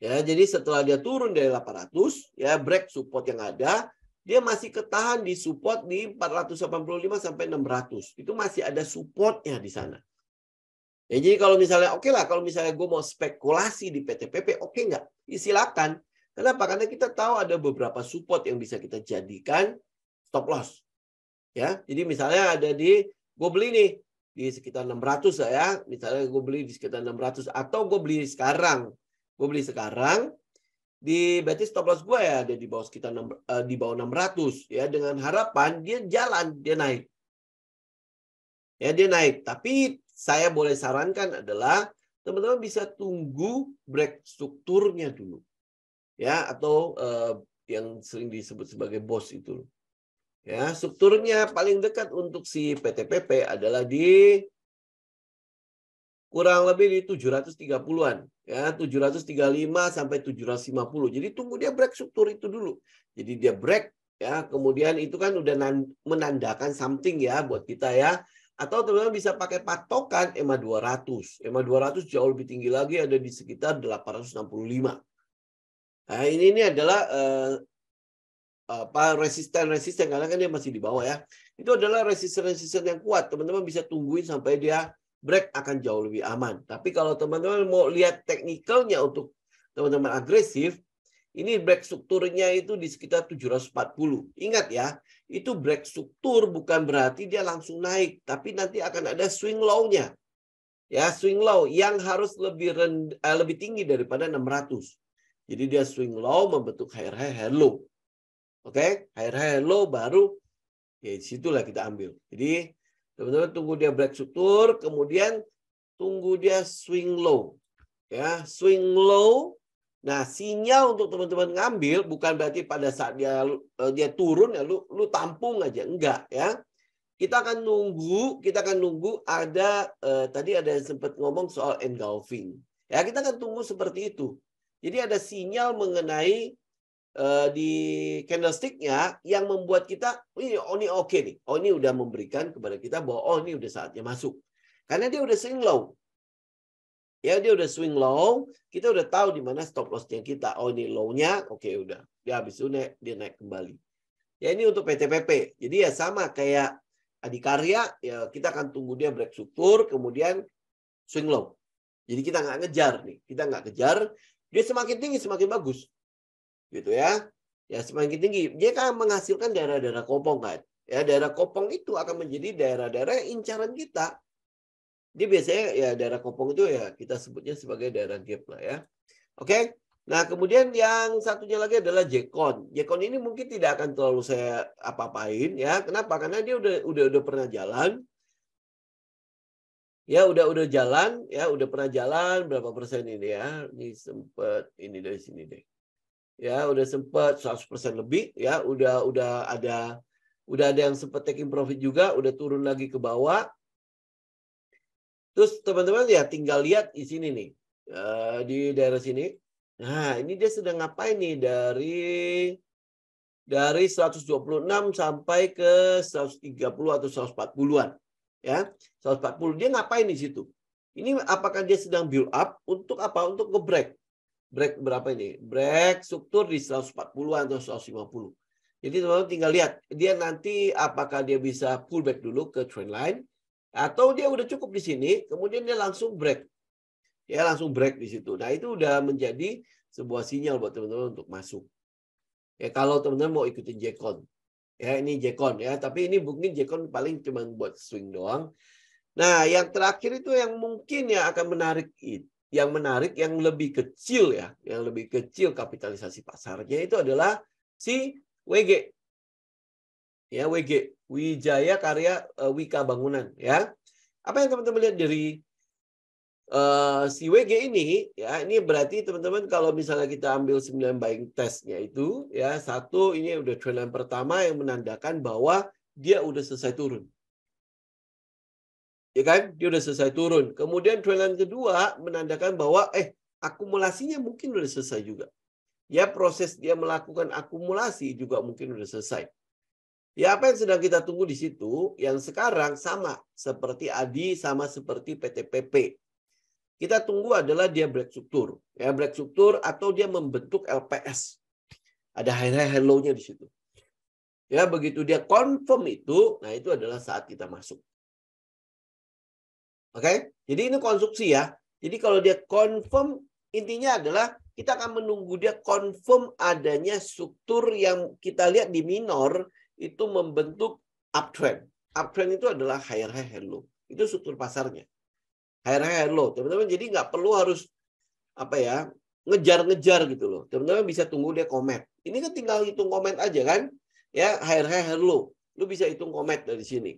Ya, jadi setelah dia turun dari 800, ya break support yang ada, dia masih ketahan di support di 485 sampai 600. Itu masih ada supportnya di sana. Ya, jadi kalau misalnya oke lah, kalau misalnya gue mau spekulasi di PTPP, oke nggak? Ya, silakan. Kenapa? Karena kita tahu ada beberapa support yang bisa kita jadikan stop loss. Ya, jadi misalnya ada gue beli nih di sekitar 600 lah ya. Misalnya gue beli di sekitar 600 atau gue beli sekarang. Gue beli sekarang berarti stop loss gue ya ada di bawah sekitar di bawah 600 ya, dengan harapan dia jalan, dia naik. Ya, dia naik. Tapi saya boleh sarankan adalah teman-teman bisa tunggu break strukturnya dulu. Ya, atau yang sering disebut sebagai BOS itu. Ya, strukturnya paling dekat untuk si PTPP adalah di kurang lebih di 730-an. Ya, 735 sampai 750. Jadi tunggu dia break struktur itu dulu. Jadi dia break ya, kemudian itu kan udah menandakan something ya buat kita ya. Atau teman-teman bisa pakai patokan EMA 200. EMA 200 jauh lebih tinggi lagi, ada di sekitar 865. Nah, ini adalah resisten karena kan dia masih di bawah ya. Itu adalah resisten yang kuat. Teman-teman bisa tungguin sampai dia break, akan jauh lebih aman. Tapi kalau teman-teman mau lihat teknikalnya untuk teman-teman agresif, ini break strukturnya itu di sekitar 740. Ingat ya, itu break struktur bukan berarti dia langsung naik, tapi nanti akan ada swing low-nya. Ya, swing low yang harus lebih tinggi daripada 600. Jadi dia swing low membentuk higher high, higher low. Oke, higher high, low baru ya disitulah kita ambil. Jadi teman-teman tunggu dia break struktur, kemudian tunggu dia swing low. Ya, swing low. Nah, sinyal untuk teman-teman ngambil bukan berarti pada saat dia turun ya lu tampung aja, enggak ya. Kita akan nunggu ada tadi ada yang sempat ngomong soal engulfing. Ya, kita akan tunggu seperti itu. Jadi ada sinyal mengenai di candlestick-nya yang membuat kita ini oke nih. Oh, ini udah memberikan kepada kita bahwa ini udah saatnya masuk. Karena dia udah swing low. Ya, dia udah swing low, kita udah tahu di mana stop loss-nya kita. Oh, ini low-nya, oke udah. Dia habis itu dia naik kembali. Ya, ini untuk PTPP. Jadi ya sama kayak Adikarya, ya kita akan tunggu dia break struktur, kemudian swing low. Jadi kita nggak ngejar nih. Kita nggak kejar. Dia semakin tinggi, semakin bagus. Gitu ya. Ya, semakin tinggi. Dia akan menghasilkan daerah-daerah kopong kan. Ya, daerah kopong itu akan menjadi daerah-daerah incaran kita. Dia biasanya ya daerah kopong itu ya kita sebutnya sebagai daerah gap lah ya. Oke. Nah, kemudian yang satunya lagi adalah Jekon. Jekon ini mungkin tidak akan terlalu saya apa-apain ya. Kenapa? Karena dia udah pernah jalan. Ya, udah jalan ya, udah pernah jalan berapa persen ini ya. Ini sempat ini dari sini deh. Ya, udah sempat 100% lebih ya, udah ada yang sempat taking profit juga, udah turun lagi ke bawah. Terus teman-teman ya tinggal lihat di sini nih, di daerah sini. Nah, ini dia sedang ngapain nih dari 126 sampai ke 130 atau 140-an. Ya, 140 dia ngapain di situ? Ini apakah dia sedang build up untuk apa? Untuk nge-break. Break berapa ini? Break struktur di 140-an atau 150. Jadi teman-teman tinggal lihat dia nanti apakah dia bisa pullback dulu ke trend line atau dia udah cukup di sini, kemudian dia langsung break. Ya, langsung break di situ. Nah, itu udah menjadi sebuah sinyal buat teman-teman untuk masuk. Ya, kalau teman-teman mau ikutin Jekon. Ya, ini Jekon ya, tapi ini mungkin Jekon paling cuma buat swing doang. Nah, yang terakhir itu yang mungkin ya akan menarik itu. Yang menarik, yang lebih kecil ya, yang lebih kecil kapitalisasi pasarnya itu adalah si WG. Ya, WG, Wijaya Karya Wika Bangunan ya. Apa yang teman-teman lihat dari si WG ini ya, ini berarti teman-teman kalau misalnya kita ambil 9 buying testnya itu ya, satu ini udah trendline pertama yang menandakan bahwa dia udah selesai turun. Ya kan, dia udah selesai turun. Kemudian trendline kedua menandakan bahwa akumulasinya mungkin udah selesai juga. Ya, proses dia melakukan akumulasi juga mungkin udah selesai. Ya, apa yang sedang kita tunggu di situ yang sekarang sama seperti ADI, sama seperti PTPP. Kita tunggu adalah dia break struktur. Ya, break struktur atau dia membentuk LPS. Ada high low-nya di situ. Ya, begitu dia confirm itu, nah itu adalah saat kita masuk. Oke? Jadi ini konstruksi ya. Jadi kalau dia confirm, intinya adalah kita akan menunggu dia confirm adanya struktur yang kita lihat di minor itu membentuk uptrend. Uptrend itu adalah higher high, higher low. Itu struktur pasarnya. Higher high, higher low. Teman-teman jadi nggak perlu harus apa ya, ngejar-ngejar gitu loh. Teman-teman bisa tunggu dia komet. Ini kan tinggal hitung komet aja kan. Ya, higher high, higher low. Lu bisa hitung komet dari sini.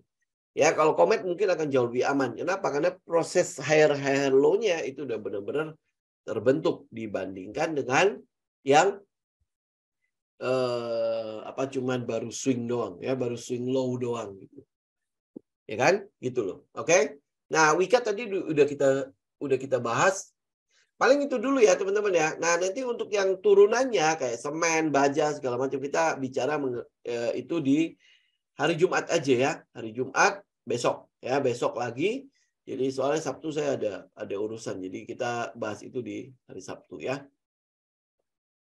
Ya, kalau komet mungkin akan jauh lebih aman. Kenapa? Karena proses higher high low-nya itu udah benar-benar terbentuk dibandingkan dengan yang cuman baru swing doang ya, baru swing low doang gitu. Ya kan? Gitu loh. Oke? Nah, Wika tadi udah kita bahas. Paling itu dulu ya, teman-teman ya. Nah, nanti untuk yang turunannya kayak semen, baja segala macam kita bicara itu di hari Jumat aja ya. Hari Jumat besok ya, besok lagi. Jadi soalnya Sabtu saya ada urusan. Jadi kita bahas itu di hari Sabtu ya.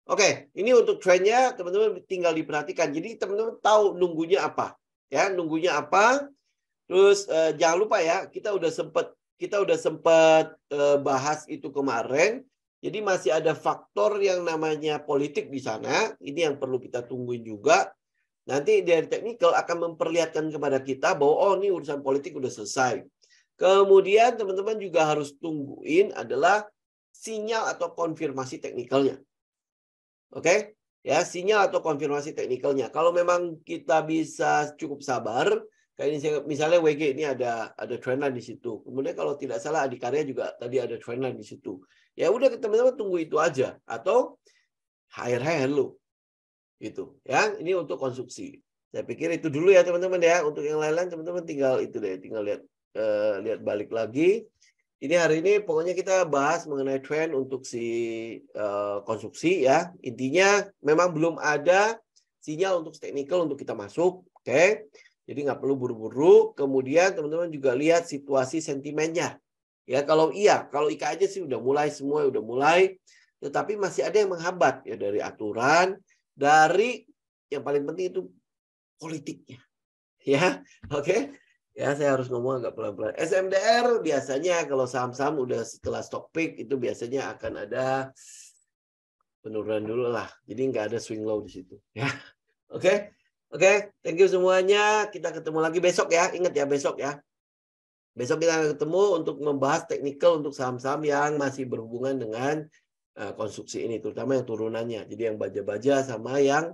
Oke, ini untuk trennya teman-teman tinggal diperhatikan. Jadi teman-teman tahu nunggunya apa. Ya, nunggunya apa. Terus jangan lupa ya, kita udah sempat bahas itu kemarin. Jadi masih ada faktor yang namanya politik di sana. Ini yang perlu kita tungguin juga. Nanti dari teknikal akan memperlihatkan kepada kita bahwa oh ini urusan politik udah selesai. Kemudian teman-teman juga harus tungguin adalah sinyal atau konfirmasi teknikalnya. Oke? Ya, sinyal atau konfirmasi teknikalnya. Kalau memang kita bisa cukup sabar, kayak ini misalnya WG ini ada trendline di situ. Kemudian kalau tidak salah Adikarya juga tadi ada trendline di situ. Ya udah teman-teman tunggu itu aja atau higher high low. Gitu ya, ini untuk konstruksi. Saya pikir itu dulu ya teman-teman ya. Untuk yang lain-lain teman-teman tinggal lihat balik lagi. Ini hari ini pokoknya kita bahas mengenai tren untuk si konstruksi ya. Intinya memang belum ada sinyal untuk technical untuk kita masuk, oke? Jadi nggak perlu buru-buru. Kemudian teman-teman juga lihat situasi sentimennya. Ya kalau IKA aja sih udah mulai, tetapi masih ada yang menghambat ya dari aturan. Dari yang paling penting itu politiknya, ya, oke? Ya saya harus ngomong agak pelan-pelan. SMDR biasanya kalau saham-saham udah setelah stock pick itu biasanya akan ada penurunan dulu lah. Jadi nggak ada swing low di situ, ya, oke? Oke, thank you semuanya. Kita ketemu lagi besok ya. Ingat ya besok ya. Besok kita akan ketemu untuk membahas teknikal untuk saham-saham yang masih berhubungan dengan konstruksi ini, terutama yang turunannya. Jadi yang baja-baja sama yang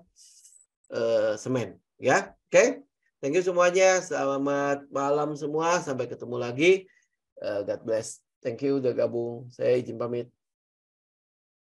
semen. Ya, oke. Thank you semuanya. Selamat malam semua. Sampai ketemu lagi. God bless. Thank you udah gabung. Saya izin pamit.